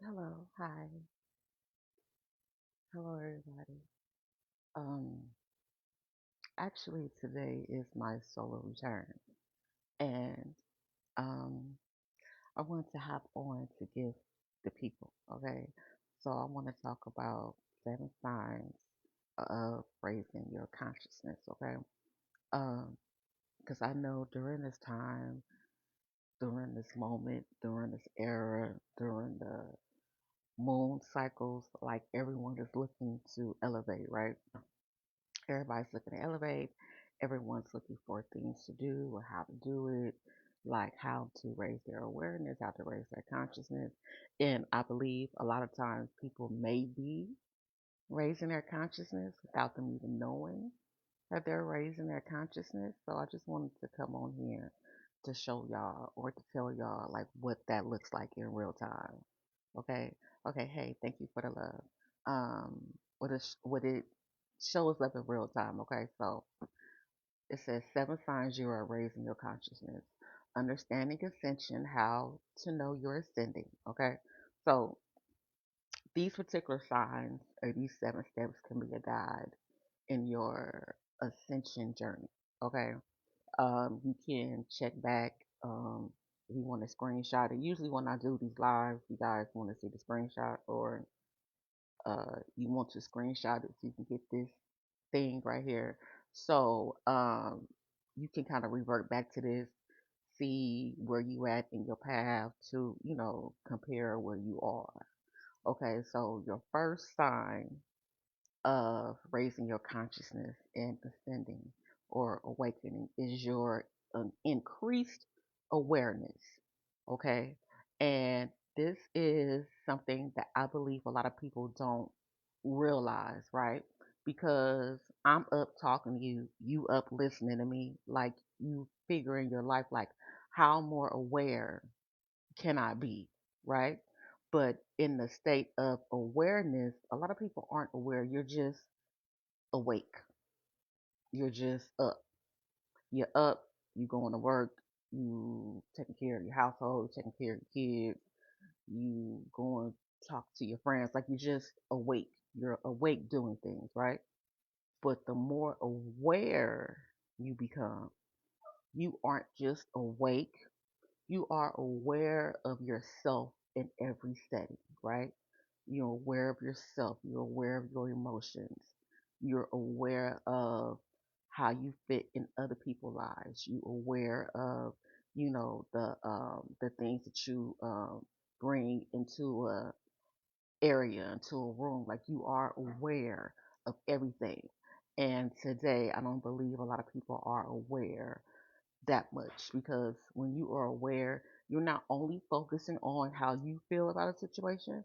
Hello, hi, hello everybody. Um, Actually, today is my solo return, and um, I want to hop on to give the people. Okay, so I want to talk about 7 signs of raising your consciousness. Okay, because I know during this time, during this moment, during this era, during the moon cycles, like everyone is looking to elevate, right? Everybody's looking to elevate. Everyone's looking for things to do or how to do it, like how to raise their awareness, how to raise their consciousness. And I believe a lot of times people may be raising their consciousness without them even knowing that they're raising their consciousness. So I just wanted to come on here to show y'all or to tell y'all like what that looks like in real time. Okay. Okay. Hey, thank you for the love. Um, what it shows up in real time. Okay. So it says 7 signs you are raising your consciousness. Understanding ascension, how to know you're ascending. Okay. So these particular signs or these 7 steps can be a guide in your ascension journey. Okay. You can check back if you want to screenshot it. Usually, when I do these lives, you guys want to see the screenshot or you want to screenshot it so you can get this thing right here. So you can kind of revert back to this, see where you at in your path to, compare where you are. Okay, so your first sign of raising your consciousness and ascending or awakening is your increased awareness. Okay. And this is something that I believe a lot of people don't realize, right? Because I'm up talking to you, you up listening to me, like you figuring your life, like how more aware can I be, right? But in the state of awareness, a lot of people aren't aware. You're just awake. You're just up. You're up. You going to work. You taking care of your household. Taking care of your kids. You going to talk to your friends. Like you're just awake. You're awake doing things, right? But the more aware you become, you aren't just awake. You are aware of yourself in every setting, right? You're aware of yourself. You're aware of your emotions. You're aware of how you fit in other people's lives. You're aware of, the things that you bring into a area, into a room. Like you are aware of everything. And today, I don't believe a lot of people are aware that much because when you are aware, you're not only focusing on how you feel about a situation,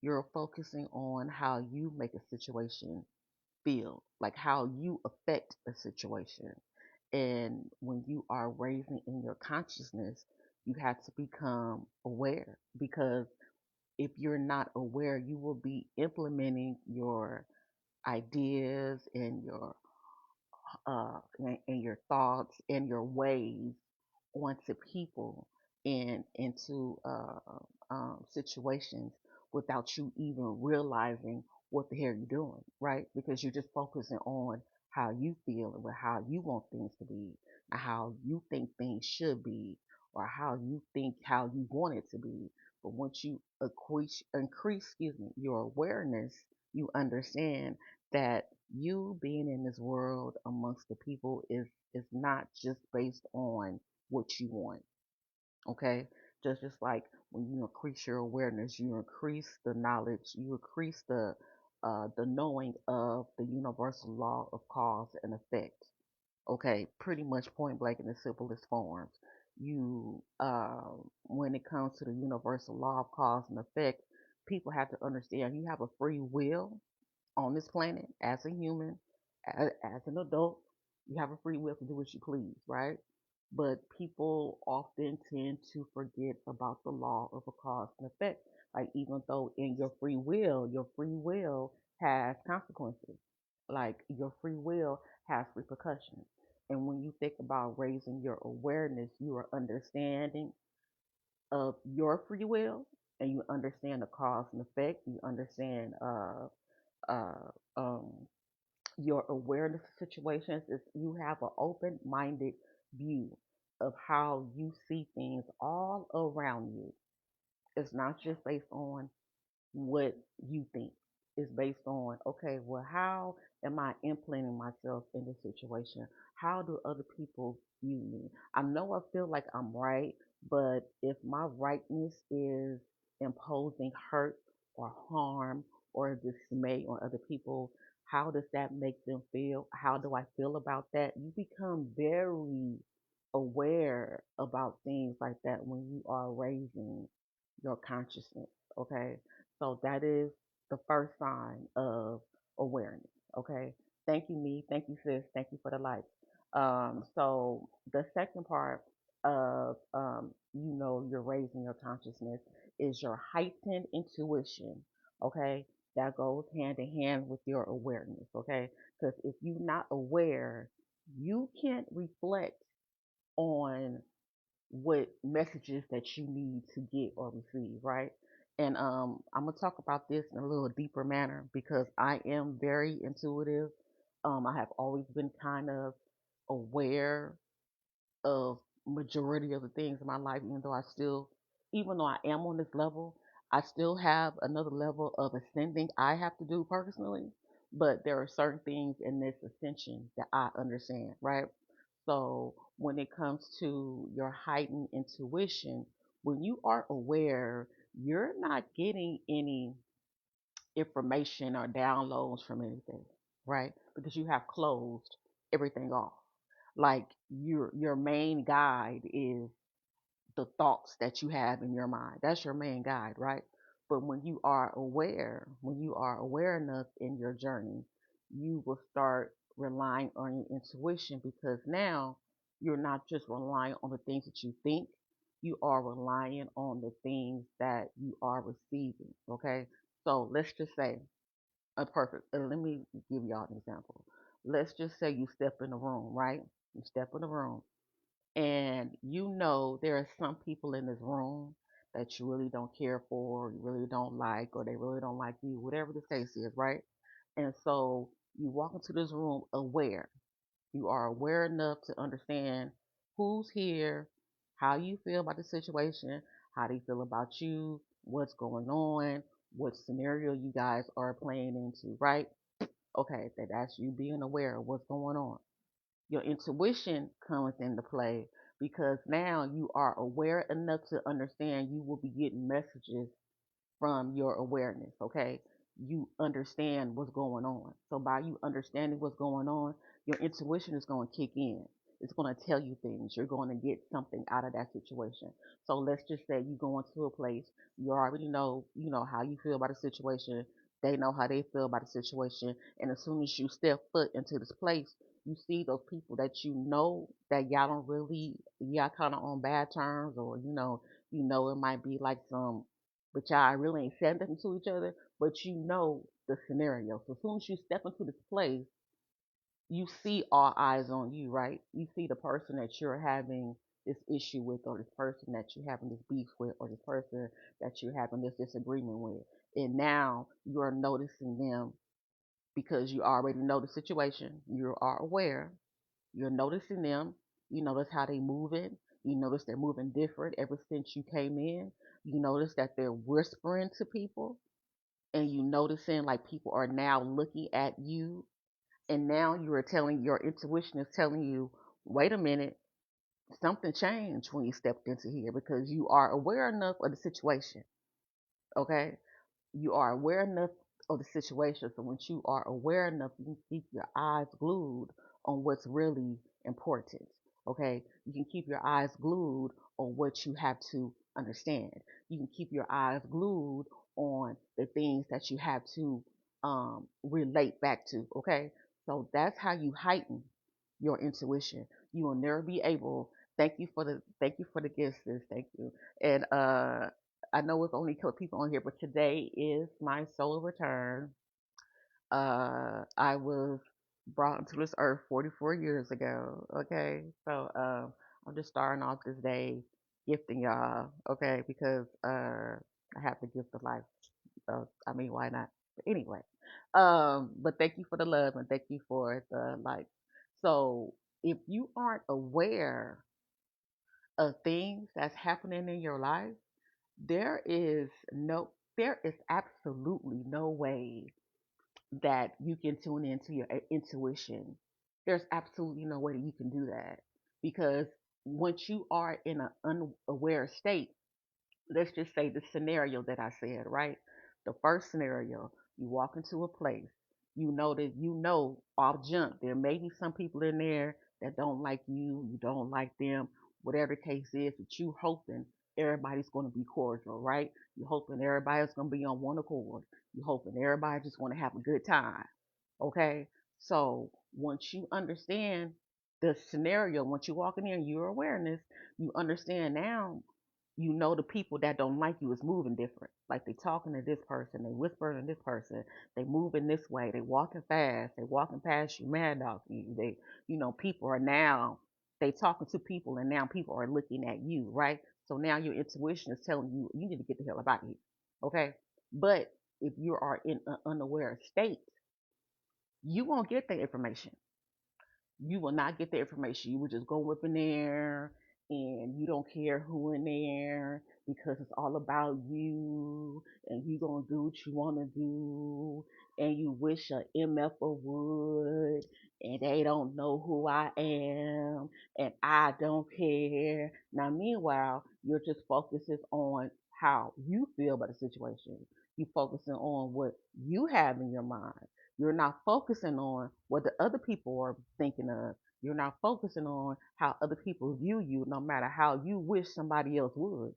you're focusing on how you make a situation feel, like how you affect a situation. And when you are raising in your consciousness, you have to become aware because if you're not aware, you will be implementing your ideas and and your thoughts and your ways onto people and into situations without you even realizing what the hell you're doing, right? Because you're just focusing on how you feel and how you want things to be and how you think things should be or how you think how you want it to be. But once you excuse me, your awareness, you understand that you being in this world amongst the people is not just based on what you want. Okay, just like when you increase your awareness, you increase the knowledge, you increase the knowing of the universal law of cause and effect. Okay, pretty much point blank in the simplest forms. You when it comes to the universal law of cause and effect, people have to understand you have a free will on this planet as a human, as an adult, you have a free will to do what you please, right? But people often tend to forget about the law of a cause and effect. Like even though in your free will has consequences. Like your free will has repercussions. And when you think about raising your awareness, you are understanding of your free will and you understand the cause and effect. You understand uh, um, your awareness of situations. Is you have an open-minded view of how you see things all around you. It's not just based on what you think. It's based on, okay, well, how am I implanting myself in this situation? How do other people view me? I know I feel like I'm right, but if my rightness is imposing hurt or harm or dismay on other people, how does that make them feel? How do I feel about that? You become very aware about things like that when you are raising your consciousness. Okay. So that is the first sign of awareness. Okay. Thank you, me. Thank you, sis. Thank you for the likes. So the second part of you're raising your consciousness is your heightened intuition. Okay. That goes hand in hand with your awareness. Okay. Because if you're not aware, you can't reflect on what messages that you need to get or receive, right? And I'm gonna talk about this in a little deeper manner because I am very intuitive. I have always been kind of aware of majority of the things in my life, even though I am on this level, I still have another level of ascending I have to do personally. But there are certain things in this ascension that I understand, right? So when it comes to your heightened intuition, when you are aware, you're not getting any information or downloads from anything, right? Because you have closed everything off. Like your main guide is the thoughts that you have in your mind. That's your main guide, right? But when you are aware enough in your journey, you will start relying on your intuition because now you're not just relying on the things that you think, you are relying on the things that you are receiving. Okay. So let's just say let me give y'all an example. Let's just say you step in the room, right? You step in the room and you know there are some people in this room that you really don't care for, you really don't like, or they really don't like you, whatever the case is, right? And so you walk into this room aware. You are aware enough to understand who's here, how you feel about the situation, how they feel about you, what's going on, what scenario you guys are playing into, right? Okay, that's you being aware of what's going on. Your intuition comes into play because now you are aware enough to understand you will be getting messages from your awareness, okay? You understand what's going on. So by you understanding what's going on, your intuition is going to kick in. It's going to tell you things. You're going to get something out of that situation. So let's just say you go into a place, you already know, how you feel about a situation. They know how they feel about the situation. And as soon as you step foot into this place, you see those people that you know that y'all don't really, y'all kind of on bad terms, or it might be like some but y'all really ain't said nothing to each other, but you know the scenario. So as soon as you step into this place, you see all eyes on you, right? You see the person that you're having this issue with, or this person that you're having this beef with, or this person that you're having this disagreement with. And now you're noticing them because you already know the situation. You are aware. You're noticing them. You notice how they moving. You notice they're moving different ever since you came in. You notice that they're whispering to people, and you noticing like people are now looking at you, and now you are telling your intuition is telling you, wait a minute, something changed when you stepped into here because you are aware enough of the situation. Okay, you are aware enough of the situation. So once you are aware enough, you can keep your eyes glued on what's really important. Okay, you can keep your eyes glued on what you have to understand. You can keep your eyes glued on the things that you have to relate back to. Okay, so that's how you heighten your intuition. You will never be able. Thank you for the gifts, sis. Thank you. And I know it's only a couple people on here, but today is my solar return. I was brought into this earth 44 years ago. Okay, so I'm just starting off this day gifting y'all. Okay, because I have the gift of life. I mean, why not? But anyway, but thank you for the love and thank you for the like. So if you aren't aware of things that's happening in your life, there is no, there is absolutely no way that you can tune into your intuition. There's absolutely no way that you can do that because once you are in an unaware state, let's just say the scenario that I said, right? The first scenario, you walk into a place, you know that you know off jump, there may be some people in there that don't like you, you don't like them, whatever the case is, but you hoping everybody's going to be cordial, right? You hoping everybody's going to be on one accord. You hoping everybody just want to have a good time. Okay? So once you understand the scenario, once you walk in there and your awareness, you understand now, you know the people that don't like you is moving different. Like they talking to this person, they whispering to this person, they moving this way, they walking fast, they walking past you, mad dog you. They, people are now they talking to people and now people are looking at you, right? So now your intuition is telling you you need to get the hell out of here. Okay? But if you are in an unaware state, you won't get the information. You will not get the information. You will just go up in there and you don't care who in there because it's all about you and you gonna do what you wanna do and you wish a MF would and they don't know who I am and I don't care. Now meanwhile, you're just focuses on how you feel about the situation. You focusing on what you have in your mind. You're not focusing on what the other people are thinking of. You're not focusing on how other people view you, no matter how you wish somebody else would.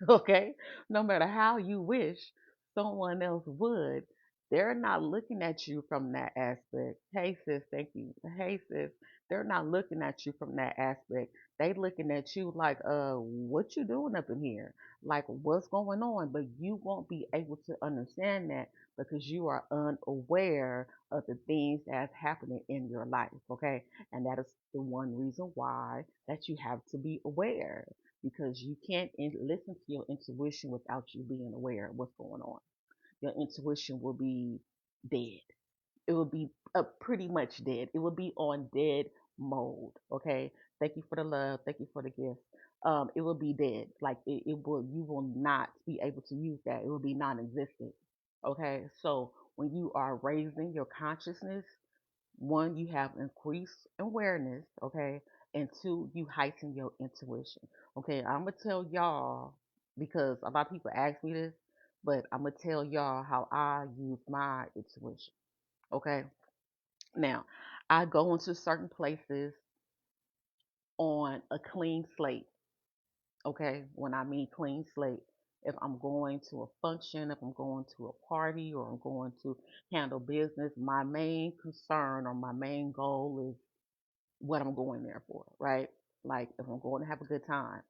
Okay? No matter how you wish someone else would, they're not looking at you from that aspect. Hey sis, thank you. Hey sis, they're not looking at you from that aspect. They looking at you like, what you doing up in here? Like what's going on? But you won't be able to understand that because you are unaware of the things that's happening in your life. Okay. And that is the one reason why that you have to be aware because you can't listen to your intuition without you being aware of what's going on. Your intuition will be dead. It will be pretty much dead. It will be on dead mode. Okay. Thank you for the love. Thank you for the gift. It will be dead. Like it will. You will not be able to use that. It will be non-existent. Okay. So when you are raising your consciousness, one, you have increased awareness, okay, and two, you heighten your intuition. Okay, I'm gonna tell y'all because a lot of people ask me this, but I'm gonna tell y'all how I use my intuition. Okay, now I go into certain places on a clean slate. Okay, when I mean clean slate, if I'm going to a function, if I'm going to a party, or I'm going to handle business, my main concern or my main goal is what I'm going there for, right? Like if I'm going to have a good time,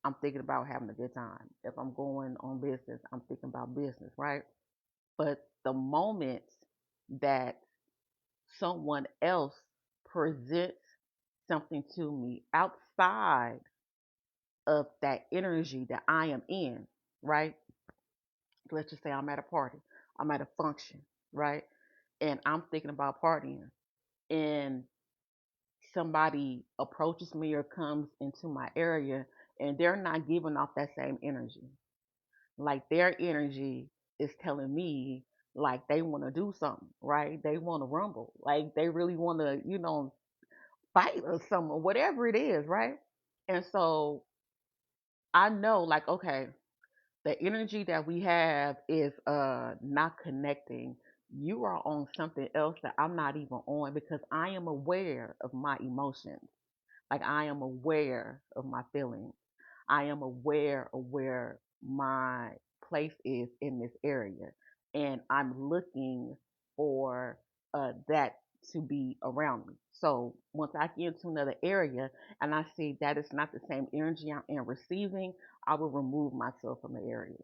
I'm thinking about having a good time. If I'm going on business, I'm thinking about business, right? But the moment that someone else presents something to me outside of that energy that I am in, right? Let's just say I'm at a party, I'm at a function, right? And I'm thinking about partying. And somebody approaches me or comes into my area and they're not giving off that same energy. Like their energy is telling me like they want to do something, right? They want to rumble. Like they really want to, fight or something, or whatever it is, right? And so I know like, okay, the energy that we have is not connecting. You are on something else that I'm not even on because I am aware of my emotions. Like I am aware of my feelings. I am aware of where my place is in this area. And I'm looking for that to be around me. So once I get into another area and I see that it's not the same energy I am receiving, I will remove myself from the area.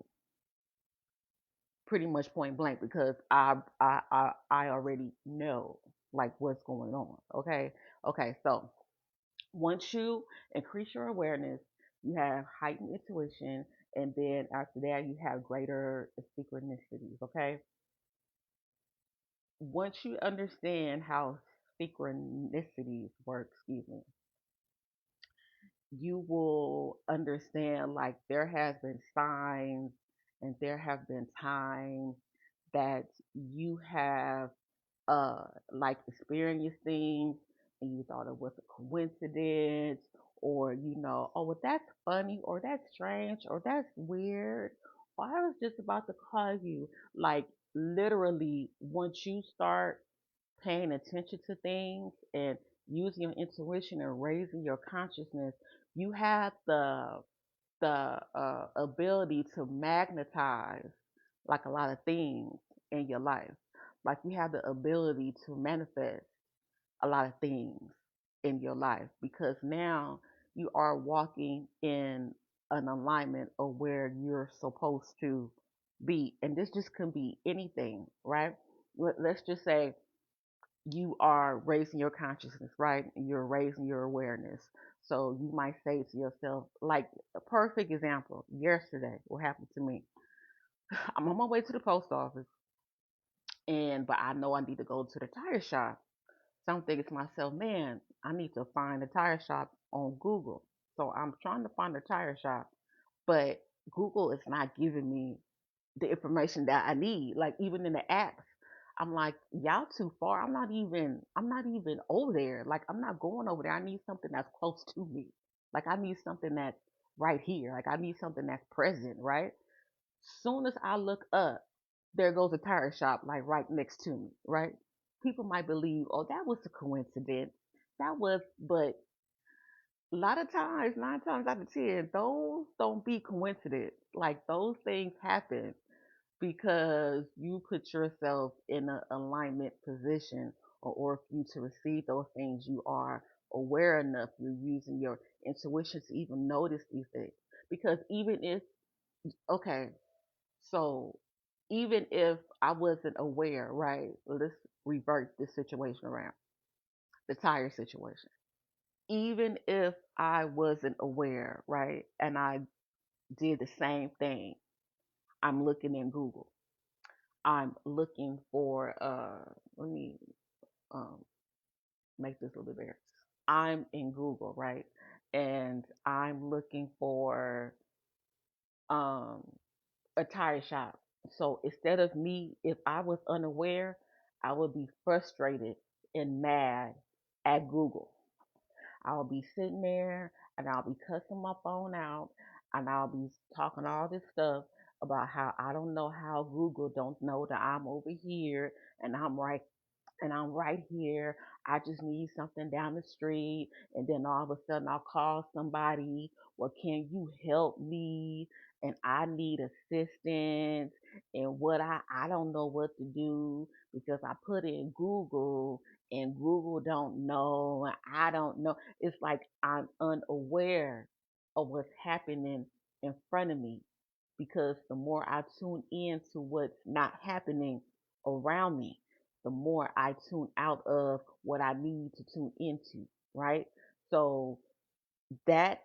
Pretty much point blank because I already know like what's going on. Okay. Okay. So once you increase your awareness, you have heightened intuition, And then after that, you have greater synchronicities. Okay, once you understand how synchronicities work, excuse me, you will understand like there has been signs and there have been times that you have like experienced things and you thought it was a coincidence, or oh well that's funny, or that's strange, or that's weird, or I was just about to call you. Like literally once you start paying attention to things and using your intuition and raising your consciousness, you have the ability to magnetize like a lot of things in your life. Like you have the ability to manifest a lot of things in your life because now you are walking in an alignment of where you're supposed to be. And this just can be anything, right? Let's just say you are raising your consciousness, right? You're raising your awareness. So you might say to yourself, like a perfect example, yesterday, what happened to me? I'm on my way to the post office, and but I know I need to go to the tire shop. So I'm thinking to myself, man, I need to find a tire shop on Google. So I'm trying to find a tire shop, but Google is not giving me the information that I need. Like even in the apps, I'm like, y'all too far. I'm not even over there. Like I'm not going over there. I need something that's close to me. Like I need something that's right here. Like I need something that's present, right? Soon as I look up, there goes a tire shop like right next to me, right? People might believe, oh, that was a coincidence. But a lot of times, 9 times out of 10, those don't be coincidence. Like those things happen because you put yourself in an alignment position, or for you to receive those things, you are aware enough, you're using your intuition to even notice these things. Because even if, okay, so even if I wasn't aware, right, let's revert this situation around, the tire situation. Even if I wasn't aware, right, and I did the same thing, I'm looking in Google. I'm looking for let me um make this a little bit better. I'm in Google, right? And I'm looking for um a tire shop. So instead of me, if I was unaware, I would be frustrated and mad at Google. I'll be sitting there and I'll be cussing my phone out and I'll be talking all this stuff about how I don't know how Google don't know that I'm over here and I'm right here. I just need something down the street. And then all of a sudden I'll call somebody. Well, can you help me? And I need assistance. And I don't know what to do because I put in Google and Google don't know. And I don't know. It's like I'm unaware of what's happening in front of me because the more I tune in to what's not happening around me, the more I tune out of what I need to tune into, right? So that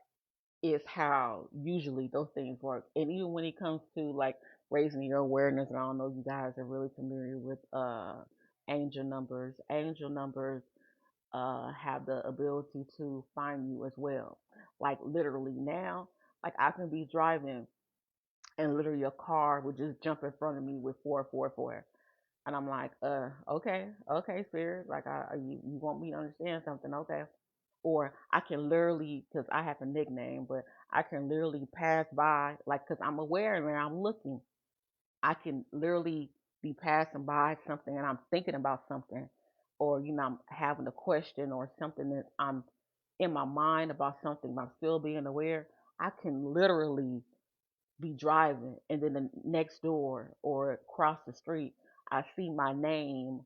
is how usually those things work. And even when it comes to like raising your awareness, and I don't know if you guys are really familiar with angel numbers. Angel numbers have the ability to find you as well. Like literally now, like I can be driving and literally a car would just jump in front of me with 444. And I'm like, okay, okay, spirit. Like, you want me to understand something? Okay. Or I can literally, because I have a nickname, but I can literally pass by, like, because I'm aware and I'm looking. I can literally be passing by something and I'm thinking about something, or, I'm having a question or something that I'm in my mind about something, but I'm still being aware. I can literally be driving and then the next door or across the street I see my name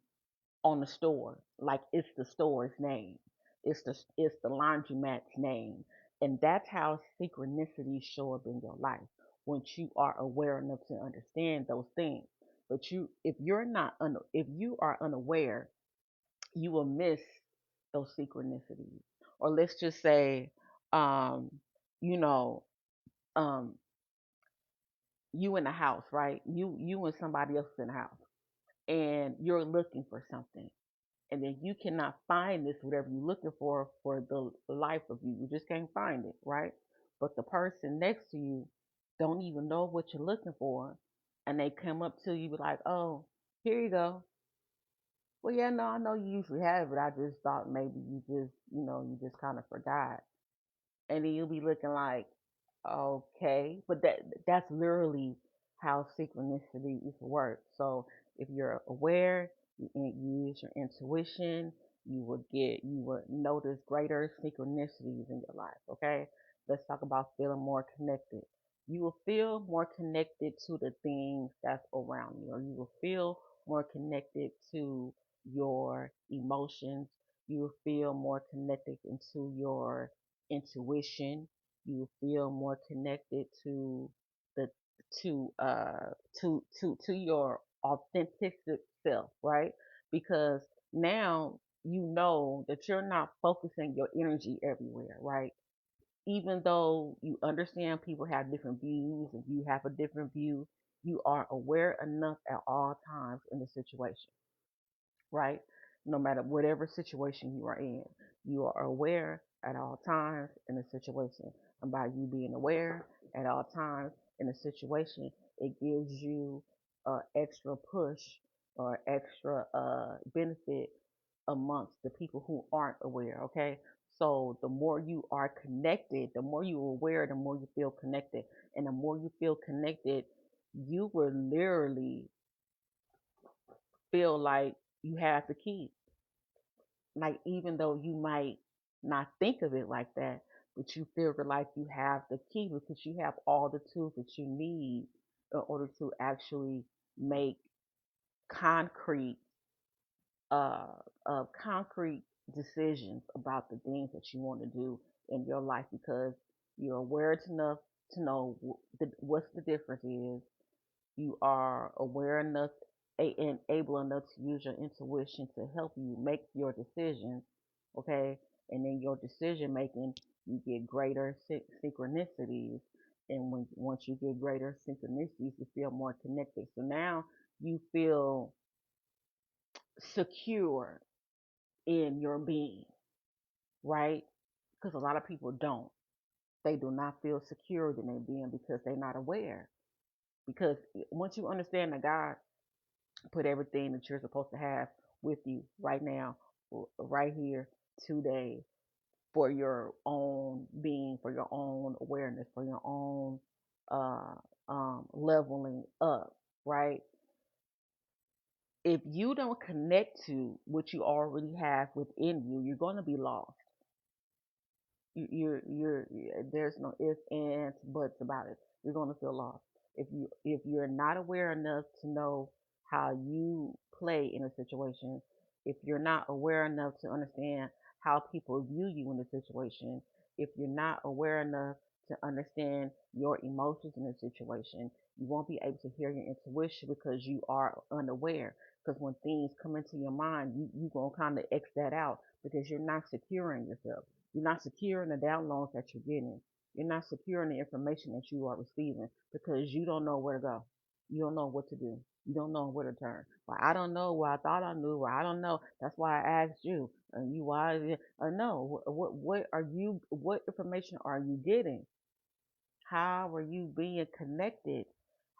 on the store, like it's the store's name, it's the laundromat's name. And that's how synchronicities show up in your life once you are aware enough to understand those things. But if you are unaware, you will miss those synchronicities. Or let's just say, um you know um you in the house, right? You and somebody else in the house, and you're looking for something, and then you cannot find this whatever you're looking for the life of you. You just can't find it, right? But the person next to you don't even know what you're looking for, and they come up to you be like, "Oh, here you go." Well, yeah, no, I know you usually have it. I just thought maybe you just kind of forgot, and then you'll be looking like, okay, but that's literally how synchronicity is work. So if you're aware, you use your intuition, you will notice greater synchronicities in your life. Okay, let's talk about feeling more connected. You will feel more connected to the things that's around you, or you will feel more connected to your emotions. You will feel more connected into your intuition. You feel more connected to the to your authentic self, right? Because now you know that you're not focusing your energy everywhere, right? Even though you understand people have different views and you have a different view, you are aware enough at all times in the situation, right? No matter whatever situation you are in, you are aware at all times in the situation. And by you being aware at all times in the situation, it gives you extra push or extra benefit amongst the people who aren't aware. Okay. So the more you are connected, the more you're aware, the more you feel connected. And the more you feel connected, you will literally feel like you have the key. Like even though you might not think of it like that, but you feel like you have the key because you have all the tools that you need in order to actually make concrete uh, concrete decisions about the things that you want to do in your life because you're aware enough to know what's the difference is. You are aware enough and able enough to use your intuition to help you make your decisions, okay? And in your decision making, you get greater synchronicities. And once you get greater synchronicities, you feel more connected. So now you feel secure in your being, right? Because a lot of people don't. They do not feel secure in their being because they're not aware. Because once you understand that God put everything that you're supposed to have with you right now, right here, today, for your own being, for your own awareness, for your own uh, leveling up, right? If you don't connect to what you already have within you, you're going to be lost. You're there's no ifs, ands, buts about it. You're going to feel lost if you're not aware enough to know how you play in a situation. If you're not aware enough to understand how people view you in a situation. If you're not aware enough to understand your emotions in a situation, you won't be able to hear your intuition because you are unaware. Because when things come into your mind, you gonna kind of X that out because you're not securing yourself. You're not secure in the downloads that you're getting. You're not secure in the information that you are receiving because you don't know where to go. You don't know what to do. You don't know where to turn. Well, I don't know. Well, I thought I knew. Well, I don't know. That's why I asked you. And you why? No. What are you? What information are you getting? How are you being connected?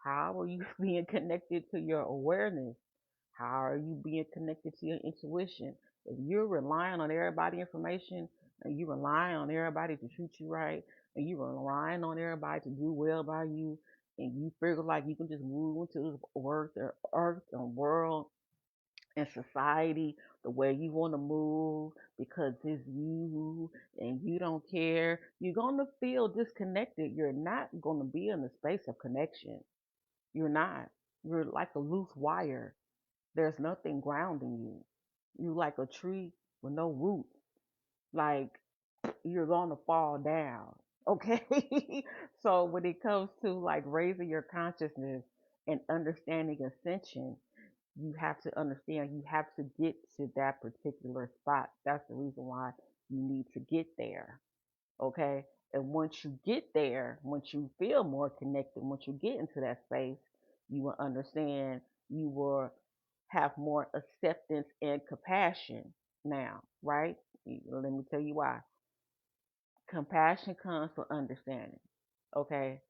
How are you being connected to your awareness? How are you being connected to your intuition? If you're relying on everybody information and you relying on everybody to treat you right and you relying on everybody to do well by you and you figure like you can just move into this earth and world and society the way you want to move because it's you and you don't care, you're going to feel disconnected. You're not going to be in the space of connection. You're not. You're like a loose wire. There's nothing grounding you. You like a tree with no roots. Like you're gonna fall down. Okay. So when it comes to like raising your consciousness and understanding ascension, you have to understand you have to get to that particular spot. That's the reason why you need to get there. Okay. And once you get there, once you feel more connected, once you get into that space, you will understand, you will have more acceptance and compassion now, right? Let me tell you why. Compassion comes from understanding, okay?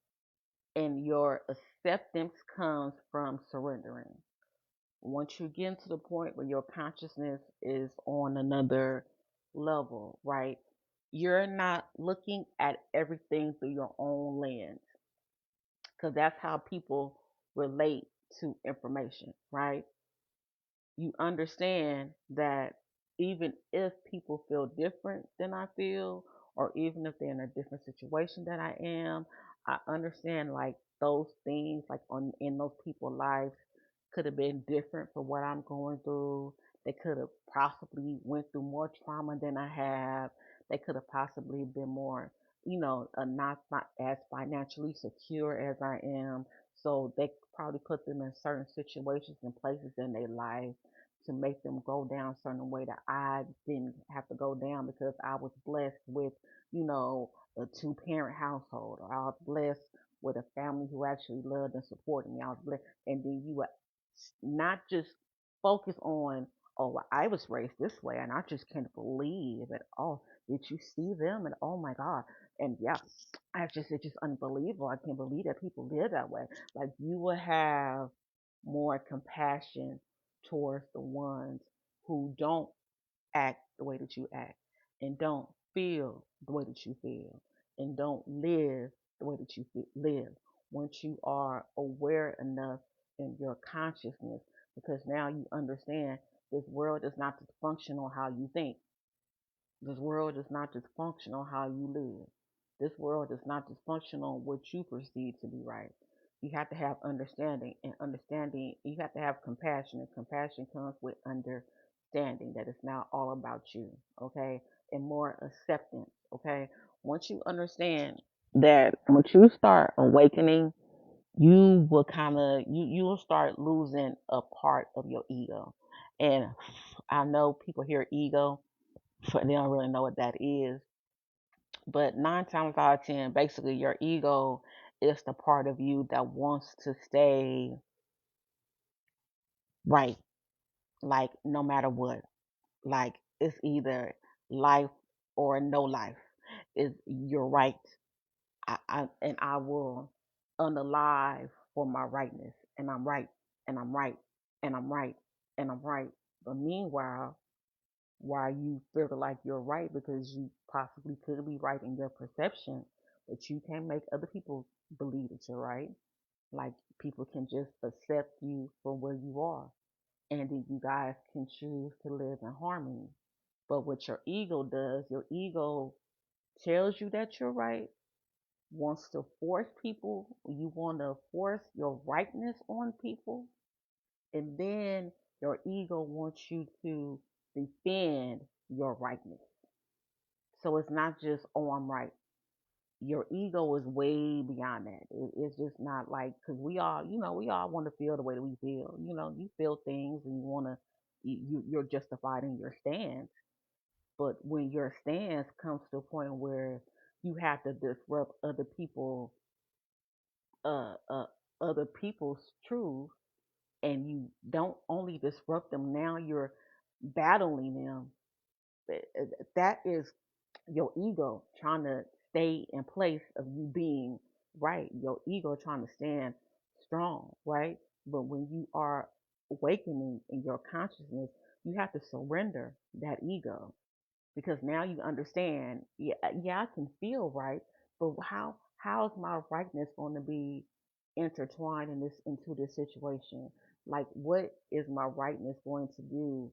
And your acceptance comes from surrendering. Once you get to the point where your consciousness is on another level, right? You're not looking at everything through your own lens, because that's how people relate to information, right? You understand that even if people feel different than I feel, or even if they're in a different situation than I am, I understand like those things like on in those people's lives could have been different for what I'm going through. They could have possibly went through more trauma than I have. They could have possibly been more, not as financially secure as I am. So they probably put them in certain situations and places in their life to make them go down a certain way that I didn't have to go down because I was blessed with, a two-parent household, or I was blessed with a family who actually loved and supported me. I was blessed, and then you would not just focus on, oh, well, I was raised this way, and I just can't believe it. Oh, did you see them? And oh my God, and yeah, it's just unbelievable. I can't believe that people live that way. Like you will have more compassion towards the ones who don't act the way that you act, and don't feel the way that you feel, and don't live the way that you live. Once you are aware enough in your consciousness, because now you understand this world does not just function on how you think. This world does not just function on how you live. This world does not just function on what you perceive to be right. You have to have understanding, and understanding, you have to have compassion, and compassion comes with understanding that it's not all about you, okay? And more acceptance, okay? Once you understand that, once you start awakening, you will you will start losing a part of your ego. And I know people hear ego, but they don't really know what that is. But 9 times out of 10, basically, your ego is the part of you that wants to stay right, like no matter what. Like it's either life or no life. Is you're right. I will unalive for my rightness, and I'm right, and I'm right, and I'm right, and I'm right. But meanwhile, why you feel like you're right, because you possibly could be right in your perception, but you can't make other people believe that you're right. Like people can just accept you for where you are, and then you guys can choose to live in harmony. But what your ego does, your ego tells you that you're right, wants to force people, you want to force your rightness on people, and then your ego wants you to defend your rightness. So it's not just, oh, I'm right. Your ego is way beyond that. It's just not like, because we all want to feel the way that we feel. You feel things and you want to, you're justified in your stance. But when your stance comes to a point where you have to disrupt uh, uh, other people's truth, and you don't only disrupt them, now you're battling them. That is your ego trying to stay in place of you being right. Your ego trying to stand strong, right? But when you are awakening in your consciousness, you have to surrender that ego, because now you understand. Yeah, yeah, I can feel right, but how's my rightness going to be intertwined into this situation? Like, what is my rightness going to do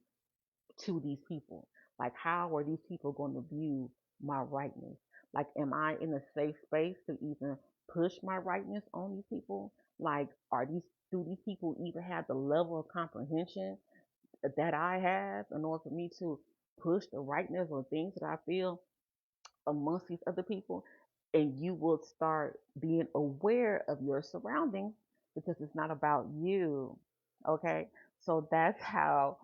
to these people? Like, how are these people going to view my rightness? Like, am I in a safe space to even push my rightness on these people? Like, do these people even have the level of comprehension that I have in order for me to push the rightness or things that I feel amongst these other people? And you will start being aware of your surroundings, because it's not about you. Okay. So that's how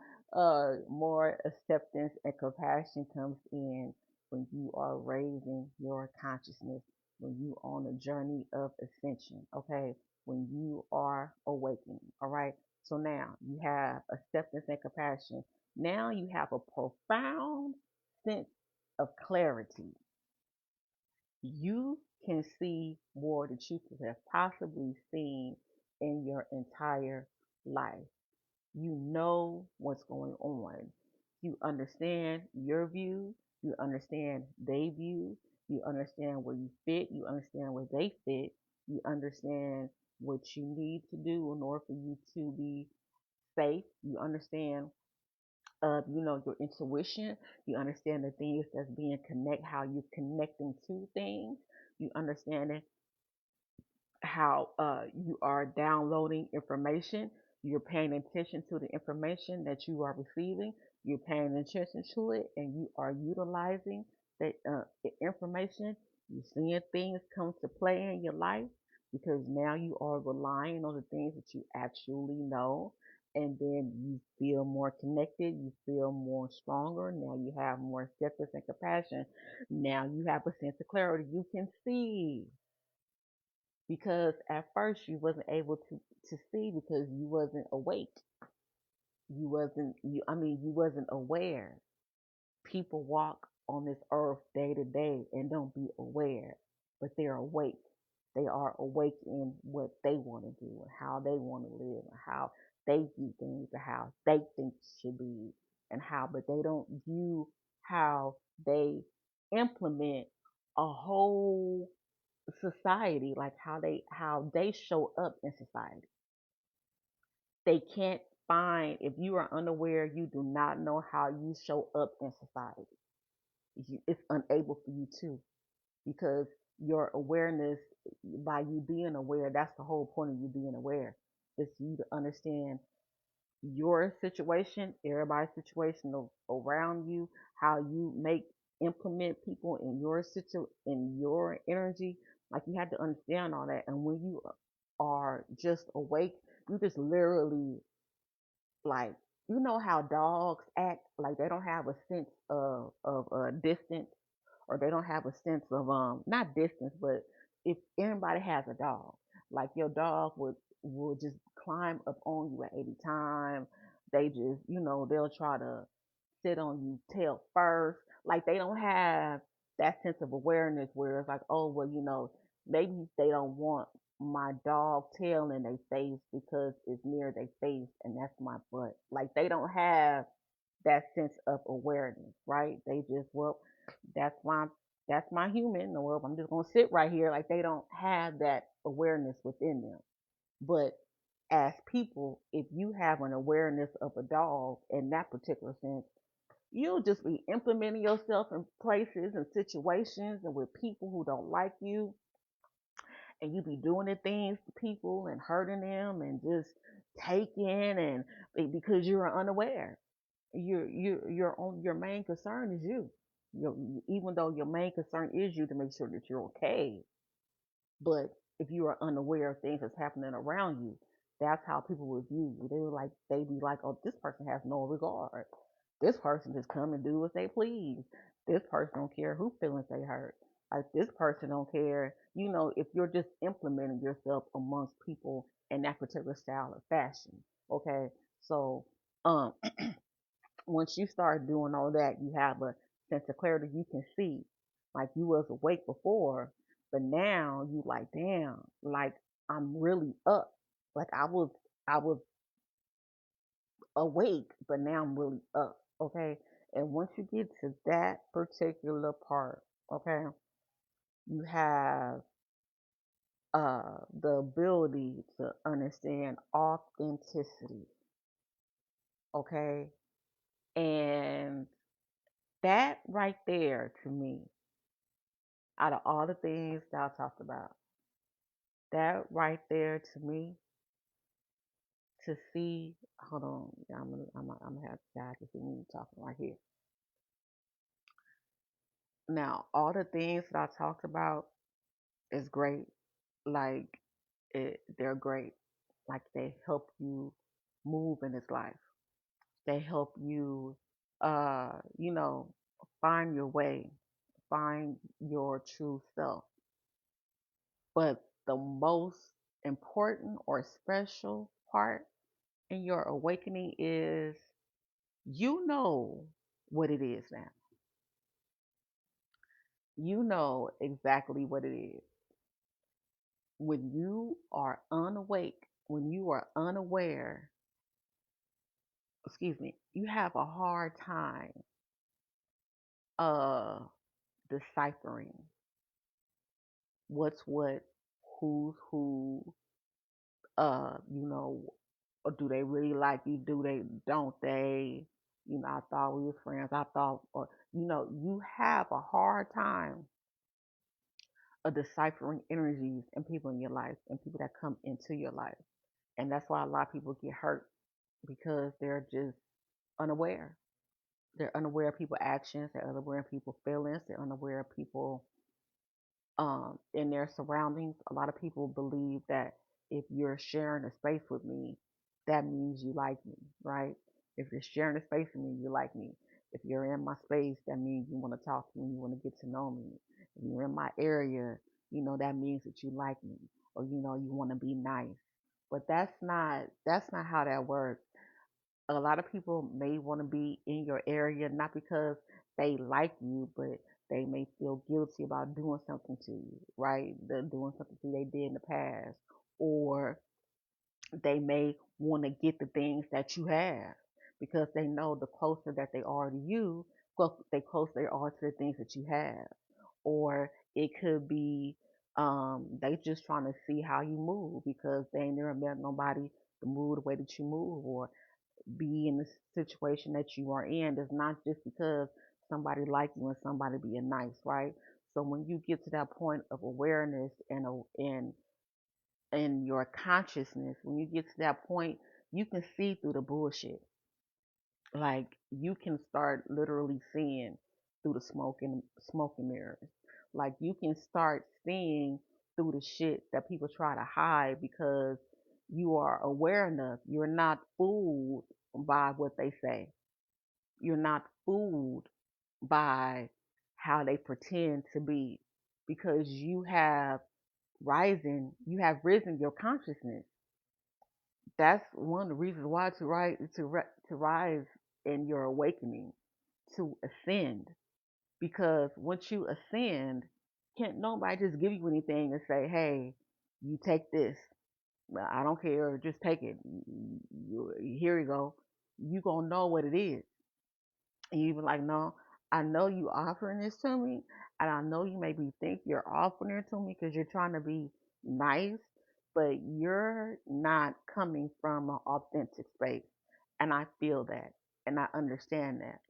more acceptance and compassion comes in when you are raising your consciousness, when you on a journey of ascension, okay? When you are awakening, all right? So now you have acceptance and compassion. Now you have a profound sense of clarity. You can see more that you could have possibly seen in your entire life. You know what's going on. You understand your view. You understand their view. You understand where you fit. You understand where they fit. You understand what you need to do in order for you to be safe. You understand, your intuition. You understand the things that's being connect, how you're connecting to things. You understand it how you are downloading information. You're paying attention to the information that you are receiving. You're paying attention to it, and you are utilizing the information. You're seeing things come to play in your life because now you are relying on the things that you actually know. And then you feel more connected. You feel more stronger. Now you have more acceptance and compassion. Now you have a sense of clarity. You can see because at first you wasn't able to see because you wasn't awake. You wasn't aware. People walk on this earth day to day and don't be aware, but they're awake. They are awake in what they want to do and how they want to live and how they view things and how they think it should be and how, but they don't view how they implement a whole society, like how they show up in society. They can't find, if you are unaware, you do not know how you show up in society. It's unable for you to, because your awareness, by you being aware, that's the whole point of you being aware, is you to understand your situation, everybody's situation around you, how you make implement people in your in your energy. Like you have to understand all that. And when you are just awake, you just literally, like, you know how dogs act, like they don't have a sense of distance, or they don't have a sense of not distance, but if anybody has a dog, like your dog would just climb up on you at any time. They just, they'll try to sit on you tail first. Like they don't have that sense of awareness where it's like, oh well, maybe they don't want my dog tail in their face because it's near their face and that's my butt. Like they don't have that sense of awareness, right? They just, well, that's my that's my human. Well, I'm just gonna sit right here. Like they don't have that awareness within them. But as people, if you have an awareness of a dog in that particular sense, you'll just be implementing yourself in places and situations and with people who don't like you, and you be doing the things to people and hurting them and just taking, and because you're unaware. Your main concern is you. Your, even though your main concern is you to make sure that you're okay, but if you are unaware of things that's happening around you, that's how people will view you. They be like, oh, this person has no regard. This person just come and do what they please. This person don't care who feelings they hurt. Like this person don't care, if you're just implementing yourself amongst people in that particular style of fashion. Okay. So um once you start doing all that, you have a sense of clarity. You can see, like you was awake before, but now you like, damn, like I'm really up. Like I was awake, but now I'm really up. Okay. And once you get to that particular part, okay, you have the ability to understand authenticity. Okay. And that right there, to me, out of all the things that I talked about, that right there to me, to see, hold on, I'm gonna have to have to see me talking right here. Now, all the things that I talked about is great. Like, they're great. Like, they help you move in this life. They help you, uh, you know, find your way. find your true self. But the most important or special part in your awakening is you know what it is now. You know exactly what it is. When you are unawake, when you are unaware, excuse me, you have a hard time uh deciphering what's what, who's who, you know, or do they really like you? Do they, don't they? You know, I thought we were friends. I thought, or, you know, you have a hard time of deciphering energies and people in your life and people that come into your life. And that's why a lot of people get hurt because they're just unaware. They're unaware of people's actions. They're unaware of people's feelings. They're unaware of people in their surroundings. A lot of people believe that if you're sharing a space with me, that means you like me, right? If you're sharing a space with me, you like me. If you're in my space, that means you want to talk to me, you want to get to know me. If you're in my area, you know that means that you like me, or you know you want to be nice. But that's not how that works. A lot of people may want to be in your area not because they like you, but they may feel guilty about doing something to you, right? They're doing something to you they did in the past, or they may want to get the things that you have because they know the closer that they are to you, the closer they are to the things that you have. Or it could be they just trying to see how you move because they ain't never met nobody to move the way that you move, or be in the situation that you are in. It's not just because somebody like you and somebody being nice, right? So when you get to that point of awareness and your consciousness, when you get to that point, you can see through the bullshit. Like you can start literally seeing through the smoke and mirrors. Like you can start seeing through the shit that people try to hide because you are aware enough. You're not fooled by what they say. You're not fooled by how they pretend to be because you have risen your consciousness. That's one of the reasons why to rise in your awakening, to ascend. Because once you ascend, can't nobody just give you anything and say, "Hey, you take this." Well, I don't care, just take it. Here you go. You gonna know what it is. And you be like, "No, I know you offering this to me, and I know you maybe think you're offering it to me because you're trying to be nice, but you're not coming from an authentic space." And I feel that, and I understand that.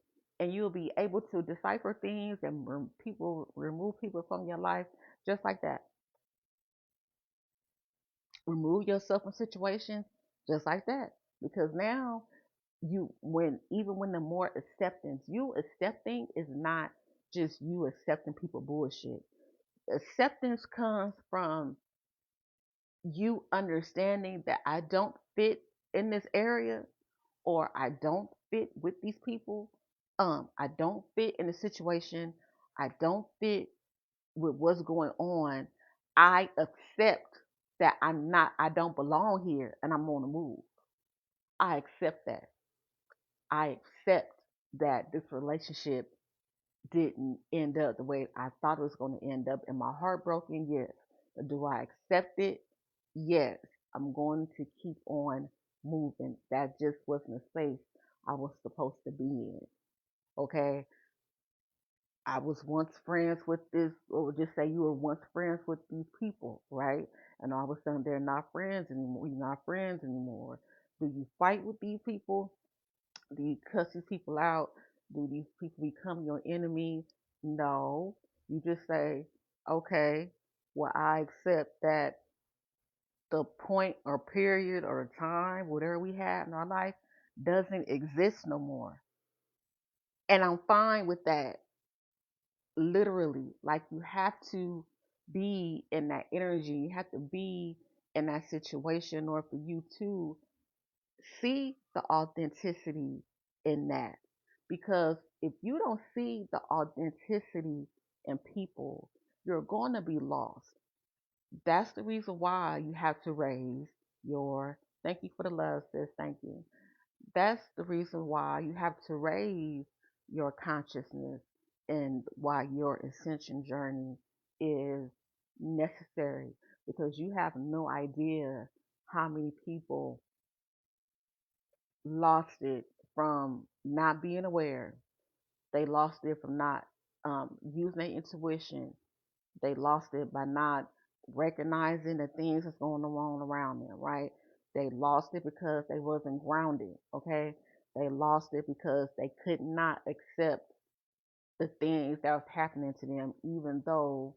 And you'll be able to decipher things and remove people from your life just like that. Remove yourself from situations just like that. Because now when the more acceptance, you accepting is not just you accepting people bullshit. Acceptance comes from you understanding that I don't fit in this area, or I don't fit with these people. I don't fit in the situation. I don't fit with what's going on. I accept that I don't belong here and I'm on the move. I accept that. I accept that this relationship didn't end up the way I thought it was going to end up. Am I heartbroken? Yes. Do I accept it? Yes. I'm going to keep on moving. That just wasn't a space I was supposed to be in. Okay. I was once friends with this, or just say you were once friends with these people, right? And all of a sudden they're not friends anymore. You're not friends anymore. Do you fight with these people? Do you cuss these people out? Do these people become your enemy? No. You just say, okay, well, I accept that the point or period or time, whatever we had in our life, doesn't exist no more. And I'm fine with that. Literally, like you have to be in that energy, you have to be in that situation, or for you to see the authenticity in that. Because if you don't see the authenticity and people, you're going to be lost. That's the reason why you have to raise your, thank you for the love, sis, thank you. That's the reason why you have to raise your consciousness and why your ascension journey is necessary, because you have no idea how many people lost it from not being aware. They lost it from not using their intuition. They lost it by not recognizing the things that's going on around them, right? They lost it because they wasn't grounded, okay? They lost it because they could not accept the things that was happening to them, even though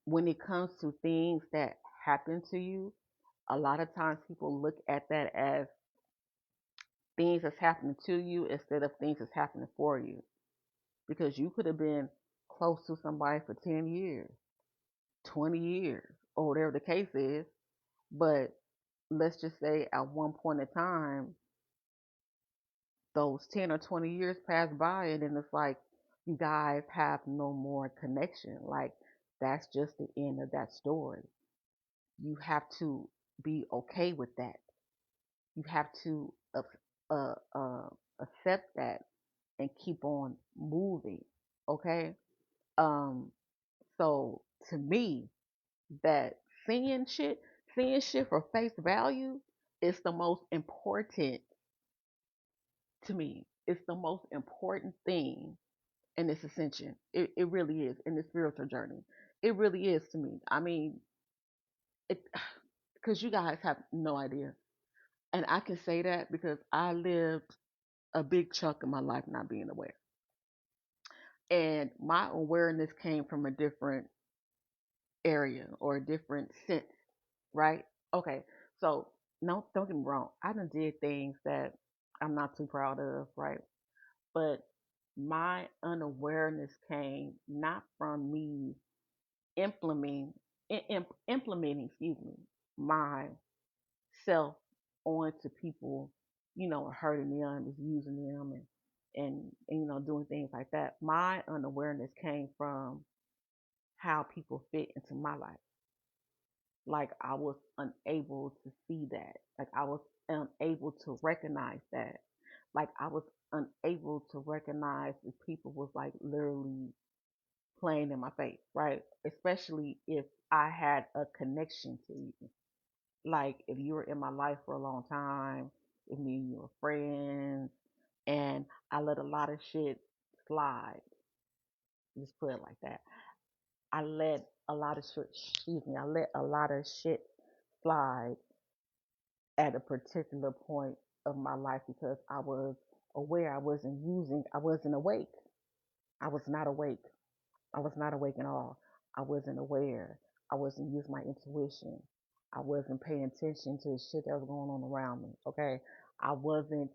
when it comes to things that happen to you, a lot of times people look at that as things that's happening to you instead of things that's happening for you. Because you could have been close to somebody for 10 years, 20 years, or whatever the case is. But let's just say at one point in time, those 10 or 20 years pass by, and then it's like you guys have no more connection. Like, that's just the end of that story. You have to be okay with that. You have to accept that and keep on moving. Okay. Um, so to me, that seeing shit, seeing shit for face value is the most important to me. It's the most important thing in this ascension. It really is in this spiritual journey. It really is to me. I mean, it because you guys have no idea. And I can say that because I lived a big chunk of my life not being aware. And my awareness came from a different area or a different sense, right? Okay, so no, don't get me wrong. I done did things that I'm not too proud of, right? But my unawareness came not from me implementing, implementing, excuse me, myself onto people, hurting them, abusing them, and doing things like that. My unawareness came from how people fit into my life. Like, I was unable to see that. Like, I was unable to recognize that. Like, I was unable to recognize if people was like literally playing in my face, right? Especially if I had a connection to you. Like, if you were in my life for a long time, if me and you were friends, and I let a lot of shit slide, just put it like that. I let a lot of shit, excuse me, I let a lot of shit slide at a particular point of my life because I was aware. I wasn't awake. I was not awake. I was not awake at all. I wasn't aware. I wasn't using my intuition. I wasn't paying attention to the shit that was going on around me. Okay. I wasn't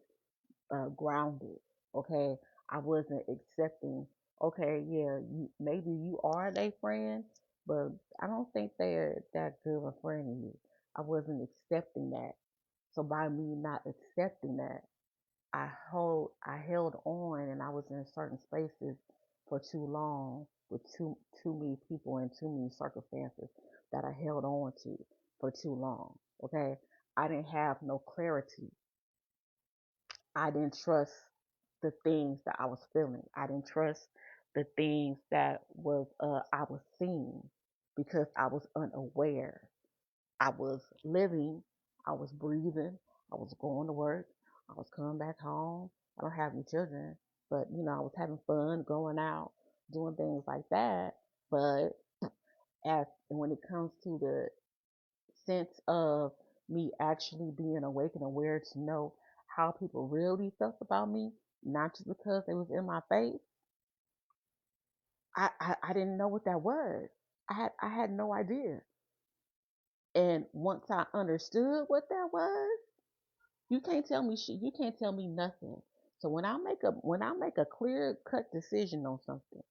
grounded. Okay. I wasn't accepting. Okay. Yeah. Maybe you are their friend, but I don't think they're that good of a friend of you. I wasn't accepting that. So by me not accepting that, I held on, and I was in certain spaces for too long with too many people and too many circumstances that I held on to for too long. Okay. I didn't have no clarity. I didn't trust the things that I was feeling. I didn't trust the things that was I was seeing because I was unaware. I was living, I was breathing, I was going to work, I was coming back home. I don't have any children, but I was having fun going out, doing things like that. But as when it comes to the sense of me actually being awake and aware to know how people really felt about me, not just because they was in my face, I didn't know what that was. I had no idea. And once I understood what that was, you can't tell me shit. You can't tell me nothing. So when I make a clear cut decision on something,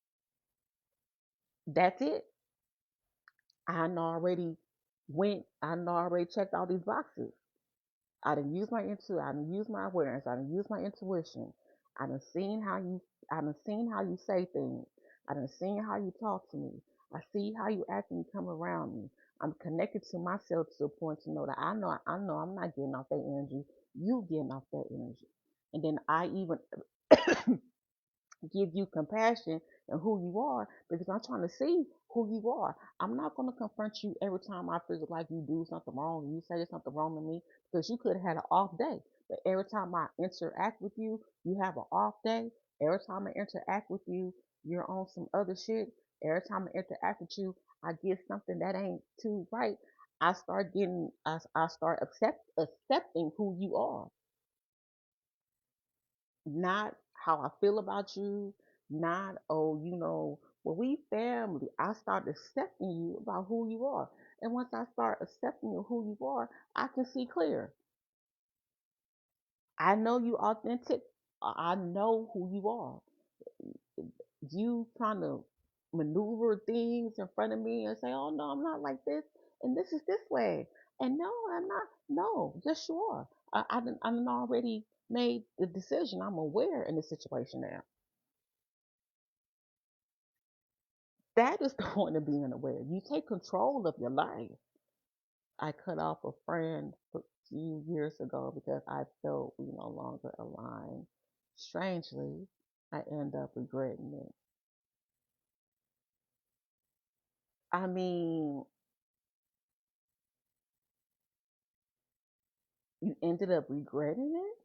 that's it. I done already I done already checked all these boxes. I done used my awareness, I done used my intuition. I done seen how you I done seen how you say things. I done seen how you talk to me. I see how you act when you come around me. I'm connected to myself to a point to know that I know I'm not getting off that energy. You getting off that energy. And then I even give you compassion and who you are because I'm trying to see who you are. I'm not going to confront you every time I feel like you do something wrong, you say something wrong to me, because you could have had an off day. But every time I interact with you, you have an off day. Every time I interact with you, you're on some other shit. Every time I interact with you, I get something that ain't too right. I start accepting who you are, not how I feel about you, not, oh, well, we family. I start accepting you about who you are. And once I start accepting you who you are, I can see clear. I know you authentic. I know who you are. You trying to maneuver things in front of me and say, oh no, I'm not like this, and this is this way. And no, I'm not. No, yes, you are. I'm already made the decision. I'm aware in the situation now. That is the point of being aware. You take control of your life. I cut off a friend a few years ago because I felt we no longer aligned. Strangely, I end up regretting it. I mean, you ended up regretting it?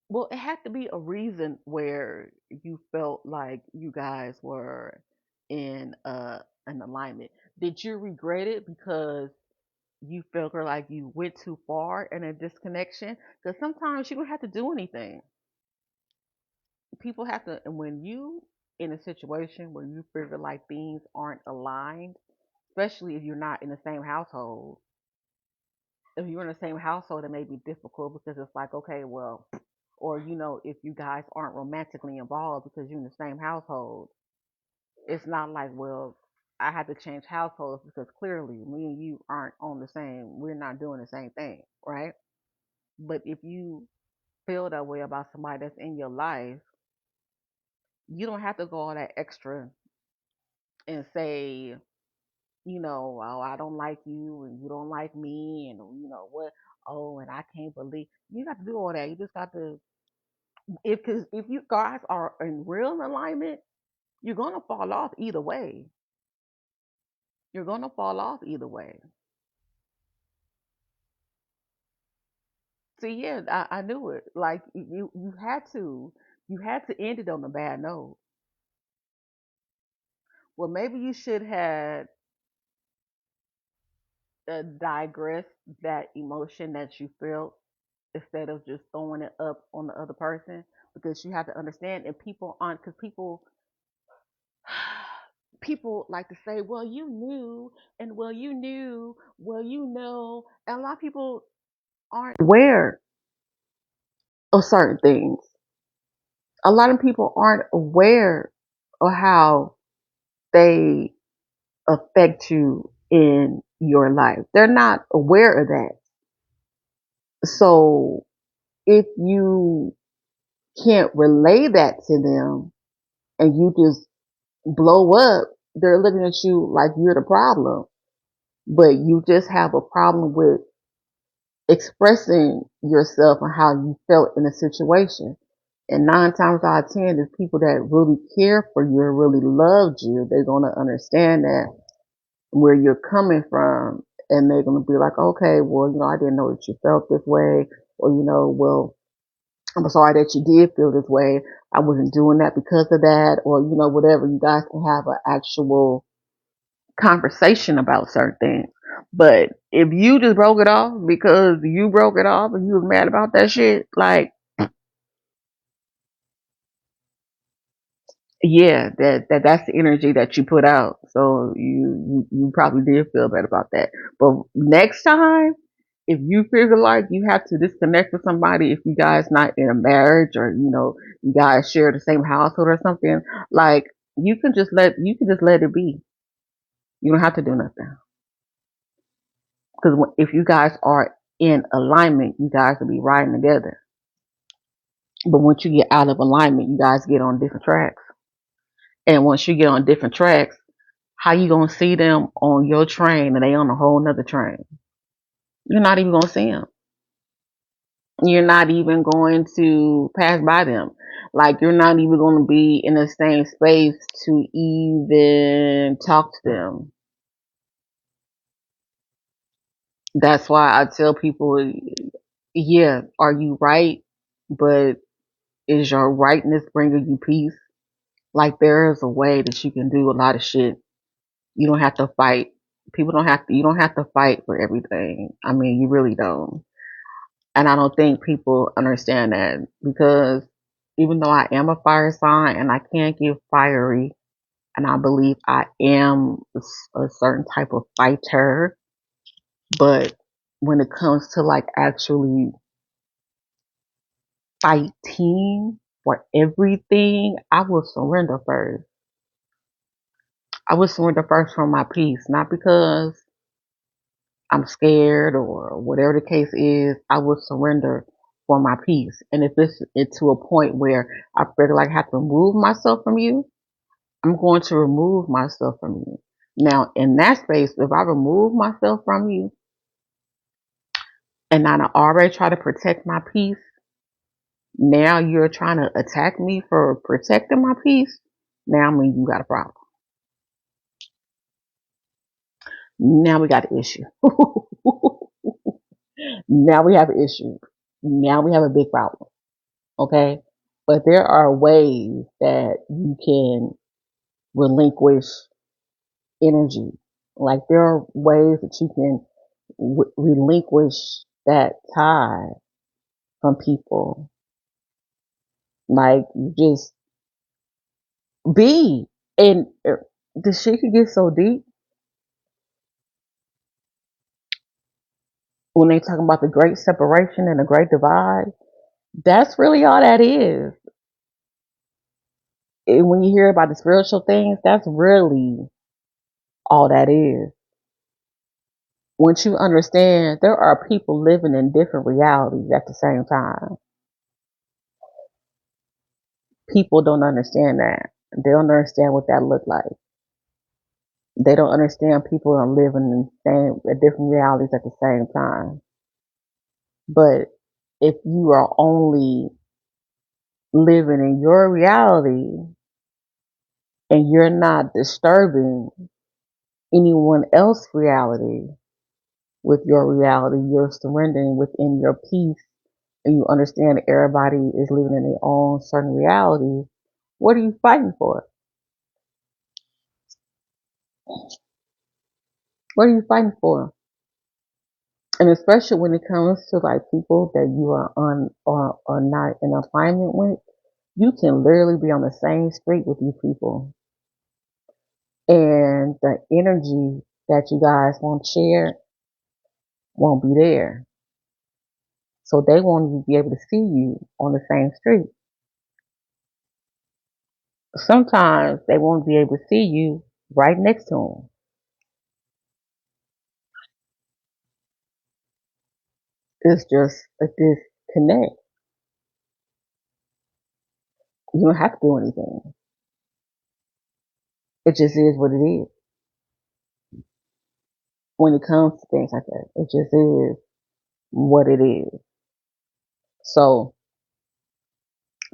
Well, it had to be a reason where you felt like you guys were in an alignment. Did you regret it because you felt like you went too far in a disconnection? Because sometimes you don't have to do anything. People have to, and when you in a situation where you figure like things aren't aligned, especially if you're not in the same household. If you're in the same household, it may be difficult because it's like, okay, well, or if you guys aren't romantically involved because you're in the same household, it's not like, well, I had to change households because clearly me and you aren't on the same, we're not doing the same thing, right? But if you feel that way about somebody that's in your life, you don't have to go all that extra and say, oh, I don't like you and you don't like me and what, oh, and I can't believe you got to do all that. You just got to, if you guys are in real alignment, you're gonna fall off either way. You're gonna fall off either way. See, yeah, I knew it. Like you had to end it on a bad note. Well, maybe you should have digress that emotion that you felt instead of just throwing it up on the other person, because you have to understand, and people aren't, because people like to say, well, you knew, and well, you knew, well, and a lot of people aren't aware of certain things. A lot of people aren't aware of how they affect you in your life. They're not aware of that. So if you can't relay that to them and you just blow up, they're looking at you like you're the problem. But you just have a problem with expressing yourself and how you felt in a situation. And 9 times out of 10, is people that really care for you and really loved you. They're going to understand that where you're coming from, and they're going to be like, okay, well, I didn't know that you felt this way, or, well, I'm sorry that you did feel this way. I wasn't doing that because of that, or, whatever. You guys can have an actual conversation about certain things. But if you just broke it off because you broke it off and you was mad about that shit, like, yeah, that's the energy that you put out. So you probably did feel bad about that. But next time, if you feel like you have to disconnect with somebody, if you guys not in a marriage, or you guys share the same household or something, like, you can just let it be. You don't have to do nothing, because if you guys are in alignment, you guys will be riding together. But once you get out of alignment, you guys get on different tracks. And once you get on different tracks, how you gonna see them on your train and they on a whole nother train? You're not even gonna see them. You're not even going to pass by them. Like you're not even going to be in the same space to even talk to them. That's why I tell people, yeah, are you right? But is your rightness bringing you peace? Like there is a way that you can do a lot of shit. You don't have to fight. People don't have to. You don't have to fight for everything. I mean, you really don't. And I don't think people understand that because even though I am a fire sign and I can get fiery, and I believe I am a certain type of fighter, but when it comes to like actually fighting for everything, I will surrender first. I will surrender first for my peace, not because I'm scared or whatever the case is. I will surrender for my peace. And if it's to a point where I feel like I have to remove myself from you, I'm going to remove myself from you. Now, in that space, if I remove myself from you and I already try to protect my peace, now you're trying to attack me for protecting my peace. Now I mean you got a problem. Now we got an issue. Now we have an issue. Now we have a big problem. Okay? But there are ways that you can relinquish energy. Like there are ways that you can relinquish that tie from people. Like just be. And the shit can get so deep when they talking about the great separation and the great divide. That's really all that is. And when you hear about the spiritual things, that's really all that is. Once you understand, there are people living in different realities at the same time. People don't understand that. They don't understand what that look like. They don't understand people are living in different realities at the same time. But if you are only living in your reality and you're not disturbing anyone else's reality with your reality, you're surrendering within your peace and you understand that everybody is living in their own certain reality. What are you fighting for? What are you fighting for? And especially when it comes to like people that you are on or not in alignment with, you can literally be on the same street with these people. And the energy that you guys won't share won't be there. So they won't even be able to see you on the same street. Sometimes they won't be able to see you right next to them. It's just a disconnect. You don't have to do anything. It just is what it is. When it comes to things like that, it just is what it is. So,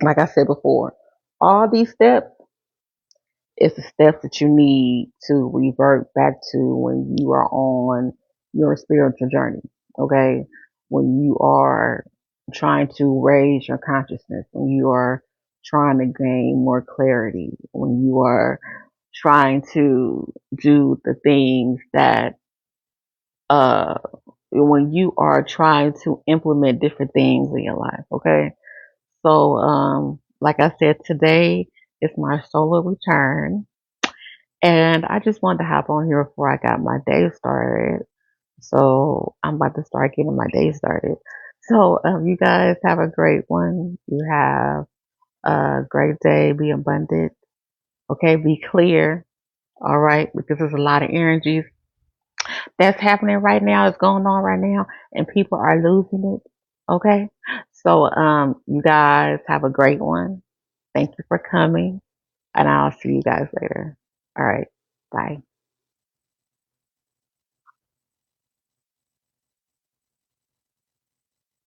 like I said before, all these steps is the steps that you need to revert back to when you are on your spiritual journey. Okay. When you are trying to raise your consciousness, when you are trying to gain more clarity, when you are trying to do the things that, uh, when you are trying to implement different things in your life. Okay. So, like I said, today is my solo return. And I just wanted to hop on here before I got my day started. So I'm about to start getting my day started. So you guys have a great one. You have a great day. Be abundant. Okay. Be clear. All right. Because there's a lot of energies that's happening right now. It's going on right now and people are losing it. Okay. So you guys have a great one. Thank you for coming. and I'll see you guys later. All right. Bye.